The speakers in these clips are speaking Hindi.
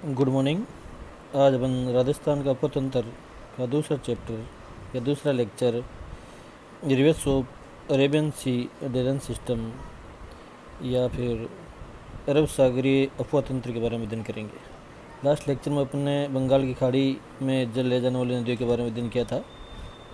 Good morning. आज अपन राजस्थान का अपतंत्र का दूसरा चैप्टर या दूसरा lecture rivers of Arabian sea डेरन सिस्टम या फिर अरब सागरीय अपतंत्र के बारे में अध्ययन करेंगे। लास्ट लेक्चर में अपन ने बंगाल की खाड़ी में जल ले जाने वाली नदियों के बारे में अध्ययन किया था,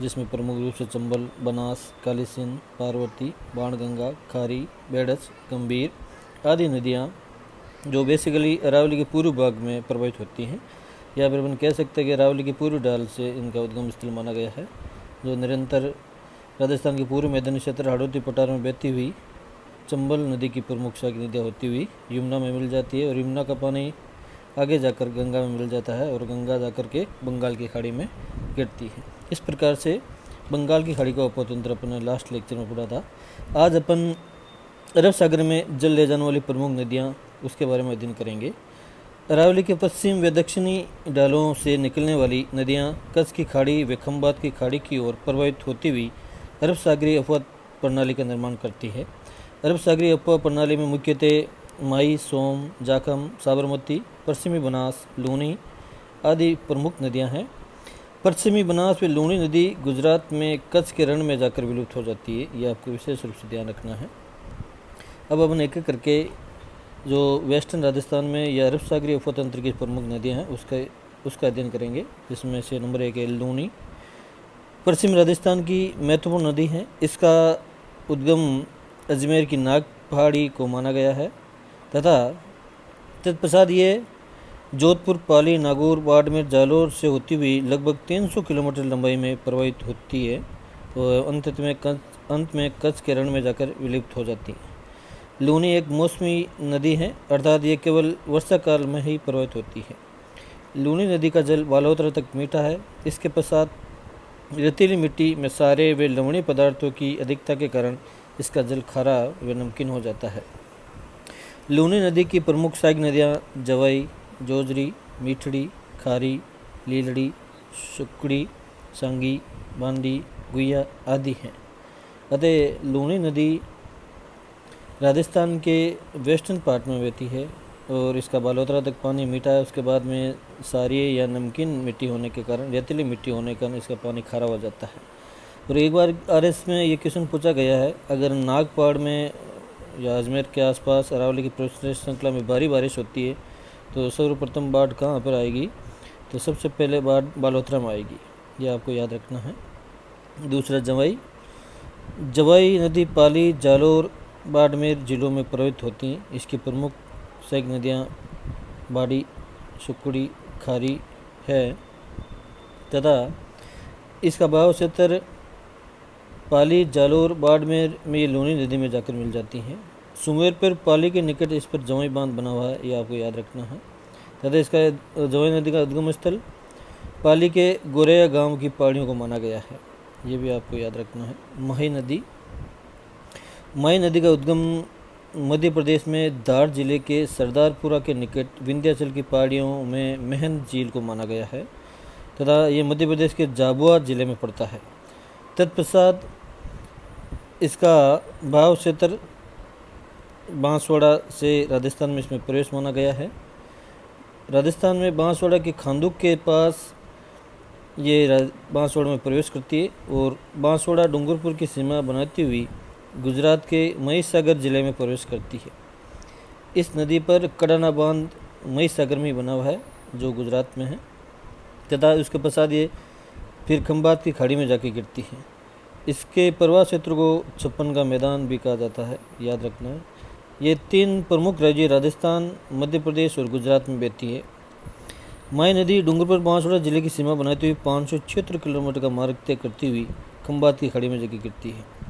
जिसमें प्रमुख रूप से चंबल, बनास, काली सिंध, पार्वती, बाणगंगा, खारी, बेडस, गंभीर आदि नदियाँ जो बेसिकली अरावली के पूर्व भाग में प्रवाहित होती हैं, या फिर अपन कह सकते हैं कि अरावली की पूर्व ढाल से इनका उद्गम स्थल माना गया है, जो निरंतर राजस्थान के पूर्व मैदानी क्षेत्र हाड़ौती पठार में बहती हुई चंबल नदी की प्रमुख शाखा नदियाँ होती हुई यमुना में मिल जाती है, और यमुना का पानी आगे जाकर गंगा में मिल जाता है और गंगा जाकर के बंगाल की खाड़ी में गिरती है। इस प्रकार से बंगाल की खाड़ी का उपतंत्र अपन ने लास्ट लेक्चर में पढ़ा था। आज अपन अरब सागर में जल ले जाने वाली प्रमुख नदियाँ उसके बारे में अध्ययन करेंगे। अरावली के पश्चिम व दक्षिणी ढालों से निकलने वाली नदियाँ कच्छ की खाड़ी व खंबात की खाड़ी की ओर प्रवाहित होती हुई अरब सागरीय अपवाह प्रणाली का निर्माण करती है। अरब सागरीय अपवाह प्रणाली में मुख्यतः माई, सोम, जाखम, साबरमती, पश्चिमी बनास, लूनी आदि प्रमुख नदियाँ हैं। पश्चिमी बनास व लूनी नदी गुजरात में कच्छ के रण में जाकर विलुप्त हो जाती है, यह आपको विशेष रूप से ध्यान रखना है। अब अपन एक एक करके जो वेस्टर्न राजस्थान में या अरब सागरीय उपतंत्र की प्रमुख नदियां हैं उसका अध्ययन करेंगे, जिसमें से नंबर 1 है लूनी। पश्चिम राजस्थान की महत्वपूर्ण नदी है। इसका उद्गम अजमेर की नाग पहाड़ी को माना गया है तथा तत्पश्चात ये जोधपुर, पाली, नागौर, बाड़मेर, जालौर से होती हुई लगभग 300 किलोमीटर लंबाई में प्रवाहित होती है और अंत में कच्छ के रण में जाकर विलुप्त हो जाती है। लूनी एक मौसमी नदी है, अर्थात ये केवल वर्षा काल में ही प्रवाहित होती है। लूनी नदी का जल बालोतरा तक मीठा है। इसके पश्चात रेतीली मिट्टी में सारे व लवणीय पदार्थों की अधिकता के कारण इसका जल खारा व नमकीन हो जाता है। लूनी नदी की प्रमुख सहायक नदियाँ जवाई, जोजरी, मीठड़ी, खारी, लीलड़ी, सुकड़ी, सांगी, बांदी, गुइया आदि हैं। अतः लूनी नदी राजस्थान के वेस्टर्न पार्ट में बहती है और इसका बालोतरा तक पानी मीठा है। उसके बाद में सारी या नमकीन मिट्टी होने के कारण, रेतीली मिट्टी होने के कारण इसका पानी खारा हो जाता है। और एक बार आरएस में ये क्वेश्चन पूछा गया है, अगर नागपाड़ में या अजमेर के आसपास अरावली की पृष्ठ श्रृंखला में भारी बारिश होती है तो सर्वप्रथम बाढ़ कहाँ पर आएगी, तो सबसे पहले बाढ़ बालोतरा में आएगी, यह आपको याद रखना है। दूसरा जवाई नदी पाली, जालौर, बाड़मेर जिलों में प्रवाहित होती हैं। इसकी प्रमुख सहायक नदियाँ बाड़ी, सुकड़ी, खारी है तथा इसका बहाव क्षेत्र पाली, जालौर, बाड़मेर में ये लूनी नदी में जाकर मिल जाती हैं। सुमेर पर पाली के निकट इस पर जवाई बांध बना हुआ है, यह आपको याद रखना है तथा इसका जवाई नदी का उद्गम स्थल पाली के गोरेया गांव की पहाड़ियों को माना गया है, ये भी आपको याद रखना है। माही नदी का उद्गम मध्य प्रदेश में धार जिले के सरदारपुरा के निकट विंध्याचल की पहाड़ियों में महन झील को माना गया है तथा ये मध्य प्रदेश के झाबुआ जिले में पड़ता है। तत्पश्चात इसका बहाव क्षेत्र बांसवाड़ा से राजस्थान में इसमें प्रवेश माना गया है। राजस्थान में बांसवाड़ा के खांदुक के पास ये बांसवाड़ा में प्रवेश करती है और बांसवाड़ा डूंगरपुर की सीमा बनाती हुई गुजरात के महिसागर जिले में प्रवेश करती है। इस नदी पर कड़ाना बांध महिसागर में बना हुआ है जो गुजरात में है तथा उसके पश्चात ये फिर खंबात की खाड़ी में जाके गिरती है। इसके प्रवाह क्षेत्र को छप्पन का मैदान भी कहा जाता है, याद रखना है। ये 3 प्रमुख राज्य राजस्थान, मध्य प्रदेश और गुजरात में बहती है। माही नदी डूंगरपुर बांसवाड़ा जिले की सीमा बनाती हुई 576 किलोमीटर का मार्ग तय करती हुई खंबात की खाड़ी में जाके गिरती है।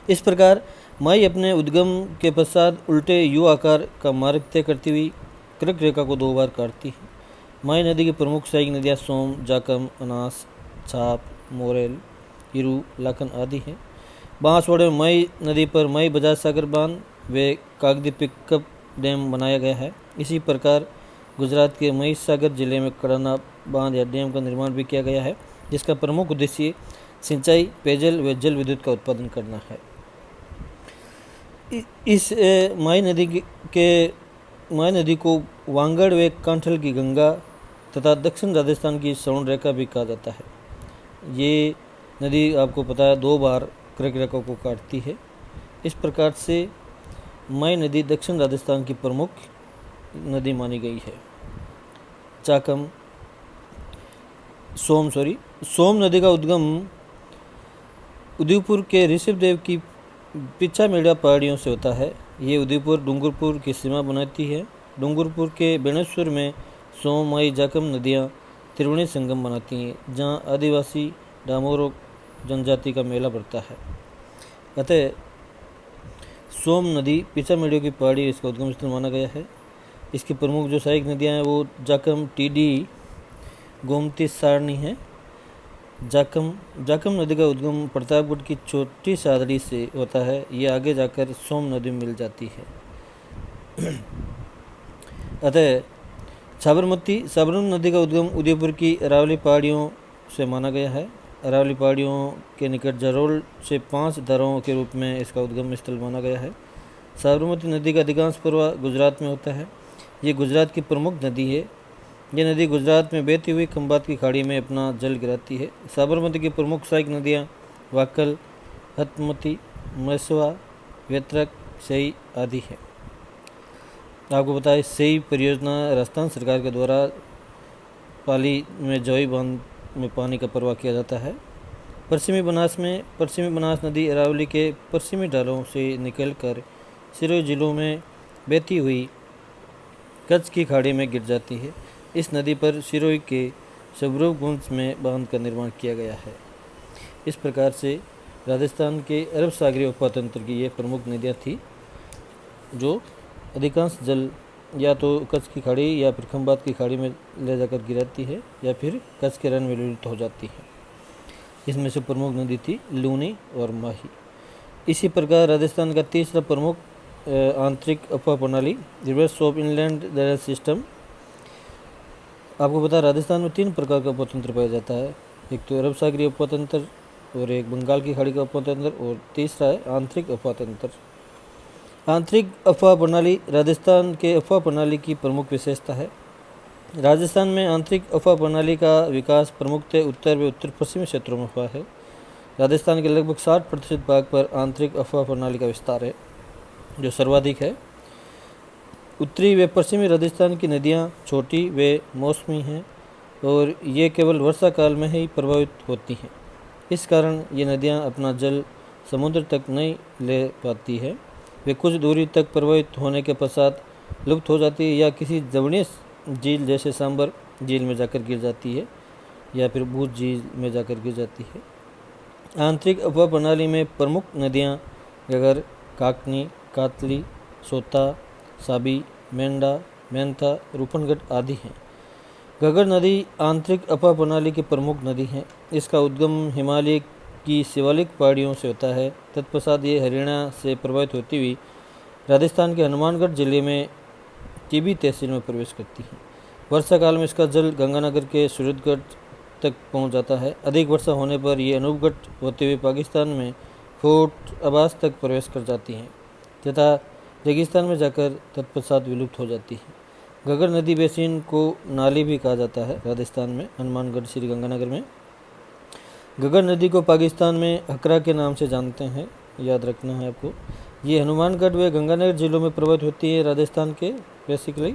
इस प्रकार माही अपने उद्गम के पश्चात उल्टे यू आकार का मार्ग तय करती हुई कर्क रेखा को 2 बार काटती है। माही नदी की प्रमुख सहायक नदियाँ सोम, जाकम, अनास, छाप, मोरेल, हिरू, लाखन आदि हैं। बांसवाड़े में माही नदी पर माही बजाज सागर बांध व कागदी पिकअप डैम बनाया गया है। इसी प्रकार गुजरात के महिसागर जिले में कड़ाना बांध या डैम का निर्माण भी किया गया है, जिसका प्रमुख उद्देश्य सिंचाई, पेयजल व जल विद्युत का उत्पादन करना है। इस माही नदी के माय नदी को वांगड़ व कांठल की गंगा तथा दक्षिण राजस्थान की स्वर्ण रेखा भी कहा जाता है। ये नदी आपको पता है 2 बार कर्क रेखा को काटती है। इस प्रकार से माय नदी दक्षिण राजस्थान की प्रमुख नदी मानी गई है। चाकम सोम नदी का उद्गम उदयपुर के ऋषभदेव की पिछामेड़ा पहाड़ियों से होता है। ये उदयपुर डूंगरपुर की सीमा बनाती है। डूंगरपुर के बेणेश्वर में सोम माई जाकम नदियाँ त्रिवेणी संगम बनाती हैं, जहाँ आदिवासी डामोरो जनजाति का मेला बढ़ता है। अतः सोम नदी पिछामेड़ियों की पहाड़ी इसका उद्गम स्थल माना गया है। इसकी प्रमुख जो सहायक नदियाँ हैं वो जाकम, टीडी, गोमती, सारणी है। जाकम नदी का उद्गम प्रतापगढ़ की छोटी सादड़ी से होता है। ये आगे जाकर सोम नदी में मिल जाती है। अतः साबरमती नदी का उद्गम उदयपुर की अरावली पहाड़ियों से माना गया है। अरावली पहाड़ियों के निकट जरोल से 5 दरों के रूप में इसका उद्गम स्थल माना गया है। साबरमती नदी का अधिकांश प्रवाह गुजरात में होता है। ये गुजरात की प्रमुख नदी है। यह नदी गुजरात में बहती हुई खंबात की खाड़ी में अपना जल गिराती है। साबरमती की प्रमुख सहायक नदियाँ वाकल, हतमती, मसवा, वेत्रक, सई आदि है। आपको पता है सई परियोजना राजस्थान सरकार के द्वारा पाली में जोई बांध में पानी का प्रवाह किया जाता है। पश्चिमी बनास नदी अरावली के पश्चिमी ढालों से निकलकर सिरोही जिलों में बहती हुई कच्छ की खाड़ी में गिर जाती है। इस नदी पर सिरोही के सबरूपगंज में बांध का निर्माण किया गया है। इस प्रकार से राजस्थान के अरब सागरीय उपतंत्र की ये प्रमुख नदियाँ थी, जो अधिकांश जल या तो कच्छ की खाड़ी या फिर खंबात की खाड़ी में ले जाकर गिराती है या फिर कच्छ के रण में विलीन हो जाती है। इसमें से प्रमुख नदी थी लूनी और माही। इसी प्रकार राजस्थान का तीसरा प्रमुख आंतरिक अफवाह प्रणाली reverse of inland drainage system. आपको पता है राजस्थान में 3 प्रकार का उपतंत्र पाया जाता है। एक तो अरब सागरीय उपतंत्र और एक बंगाल की खाड़ी का उपतंत्र और तीसरा है आंतरिक अफवाह तंत्र। आंतरिक अफवाह प्रणाली राजस्थान के अफवाह प्रणाली की प्रमुख विशेषता है। राजस्थान में आंतरिक अफवाह प्रणाली का विकास प्रमुखतः उत्तर व उत्तर पश्चिमी क्षेत्रों में हुआ है। राजस्थान के लगभग 60% भाग पर आंतरिक अफवाह प्रणाली का विस्तार है, जो सर्वाधिक है। उत्तरी व पश्चिमी राजस्थान की नदियाँ छोटी व मौसमी हैं और ये केवल वर्षा काल में ही प्रभावित होती हैं। इस कारण ये नदियाँ अपना जल समुद्र तक नहीं ले पाती है। वे कुछ दूरी तक प्रभावित होने के पश्चात लुप्त हो जाती है या किसी जवनीय झील जैसे सांबर झील में जाकर गिर जाती है या फिर भूज झील में जाकर गिर जाती है। आंतरिक अफवाह प्रणाली में प्रमुख नदियाँ गगर, काकनी, कातली, सोता, साबी, मेंढा, मेंथा, रूपनगढ़ आदि हैं। गगर नदी आंतरिक अफवाह प्रणाली की प्रमुख नदी है। इसका उद्गम हिमालय की शिवालिक पहाड़ियों से होता है। तत्पश्चात ये हरियाणा से प्रभावित होती हुई राजस्थान के हनुमानगढ़ जिले में टीबी तहसील में प्रवेश करती है। वर्षा काल में इसका जल गंगानगर के सूरतगढ़ तक पहुंच जाता है। अधिक वर्षा होने पर ये अनूपगढ़ होते हुए पाकिस्तान में फोर्ट अब्बास तक प्रवेश कर जाती हैं तथा रेगिस्तान में जाकर तत्पश्चात विलुप्त हो जाती है। गगर नदी बेसिन को नाली भी कहा जाता है। राजस्थान में हनुमानगढ़ श्री गंगानगर में गगर नदी को पाकिस्तान में हकरा के नाम से जानते हैं, याद रखना है आपको। ये हनुमानगढ़ व गंगानगर जिलों में प्रभावित होती है। राजस्थान के बेसिकली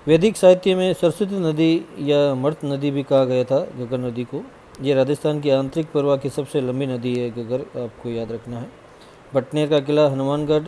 वैदिक साहित्य में सरस्वती नदी या मर्त नदी भी कहा गया था गगर नदी को। ये राजस्थान की आंतरिक प्रवाह की सबसे लंबी नदी है गगर, आपको याद रखना है। बटनेर का किला हनुमानगढ़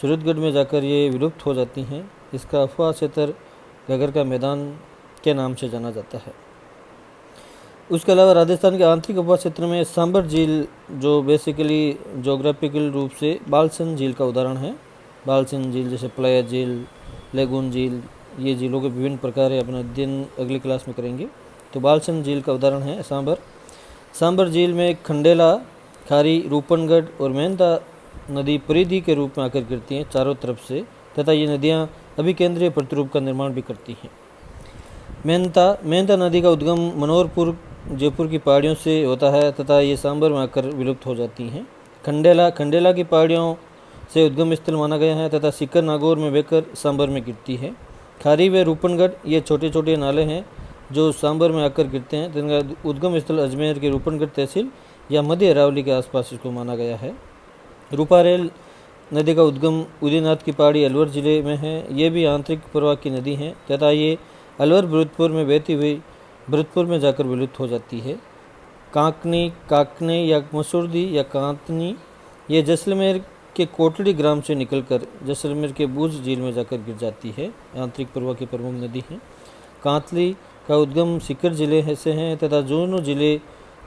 सूरतगढ़ में जाकर ये विलुप्त हो जाती हैं। इसका अफवाह क्षेत्र गगर का मैदान के नाम से जाना जाता है। उसके अलावा राजस्थान के आंतरिक अफवाह क्षेत्र में सांबर झील, जो बेसिकली जोग्राफिकल रूप से बालसन झील का उदाहरण है। बालसन झील जैसे प्लाया झील, लेगून झील, ये झीलों के विभिन्न प्रकार है, अपना अध्ययन अगली क्लास में करेंगे। तो बालसन झील का उदाहरण है सांबर झील में खंडेला, खारी, रूपनगढ़ और मेंथा नदी परिधि के रूप में आकर गिरती हैं चारों तरफ से, तथा ये नदियाँ अभिकेंद्रीय प्रतिरूप का निर्माण भी करती हैं। मेंथा नदी का उद्गम मनोहरपुर जयपुर की पहाड़ियों से होता है तथा ये सांबर में आकर विलुप्त हो जाती हैं। खंडेला की पहाड़ियों से उद्गम स्थल माना गया है तथा सीकर नागौर में बहकर सांबर में गिरती है। खारी व रूपनगढ़ ये छोटे छोटे नाले हैं जो सांबर में आकर गिरते हैं, जिनका उद्गम स्थल अजमेर के रूपनगढ़ तहसील या मध्य अरावली के आसपास इसको माना गया है। रूपारेल नदी का उद्गम उदयनाथ की पहाड़ी अलवर जिले में है। ये भी आंतरिक प्रवाह की नदी है तथा ये अलवर भरतपुर में बहती हुई भरतपुर में जाकर विलुप्त हो जाती है। कांकनी, काकने या मसूरदी या कांतनी ये जैसलमेर के कोटड़ी ग्राम से निकलकर जैसलमेर के बूझ झील में जाकर गिर जाती है। आंतरिक प्रवाह की प्रमुख नदी है। कांतली का उद्गम सीकर जिले से है तथा दोनों जिले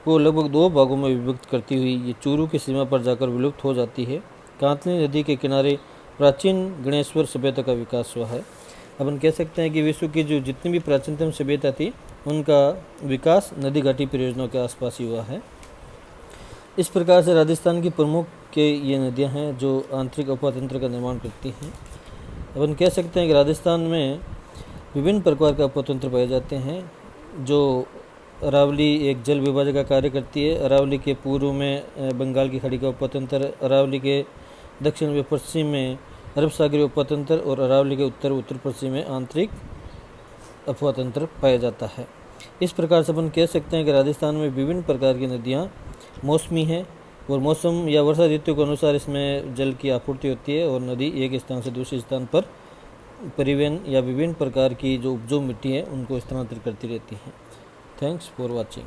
को लगभग 2 भागों में विभक्त करती हुई ये चूरू की सीमा पर जाकर विलुप्त हो जाती है। कांतली नदी के किनारे प्राचीन गणेश्वर सभ्यता का विकास हुआ है। अपन कह सकते हैं कि विश्व की जो जितनी भी प्राचीनतम सभ्यता थी उनका विकास नदी घाटी परियोजनाओं के आसपास ही हुआ है। इस प्रकार से राजस्थान की प्रमुख के ये नदियां हैं जो आंतरिक अपतंत्र का निर्माण करती हैं। अपन कह सकते हैं कि राजस्थान में विभिन्न प्रकार का अपतंत्र पाए जाते हैं। जो अरावली एक जल विभाजक का कार्य करती है। अरावली के पूर्व में बंगाल की खाड़ी का उपतंत्र, अरावली के दक्षिण व पश्चिम में अरब सागरीय उपतंत्र और अरावली के उत्तर उत्तर पश्चिम में आंतरिक अपतंत्र पाया जाता है। इस प्रकार से अपन कह सकते हैं कि राजस्थान में विभिन्न प्रकार की नदियाँ मौसमी हैं और मौसम या वर्षा ऋतु के अनुसार इसमें जल की आपूर्ति होती है और नदी एक स्थान से दूसरे स्थान पर परिवहन या विभिन्न प्रकार की जो उपजाऊ मिट्टी है उनको स्थानांतरित करती रहती है। Thanks for watching.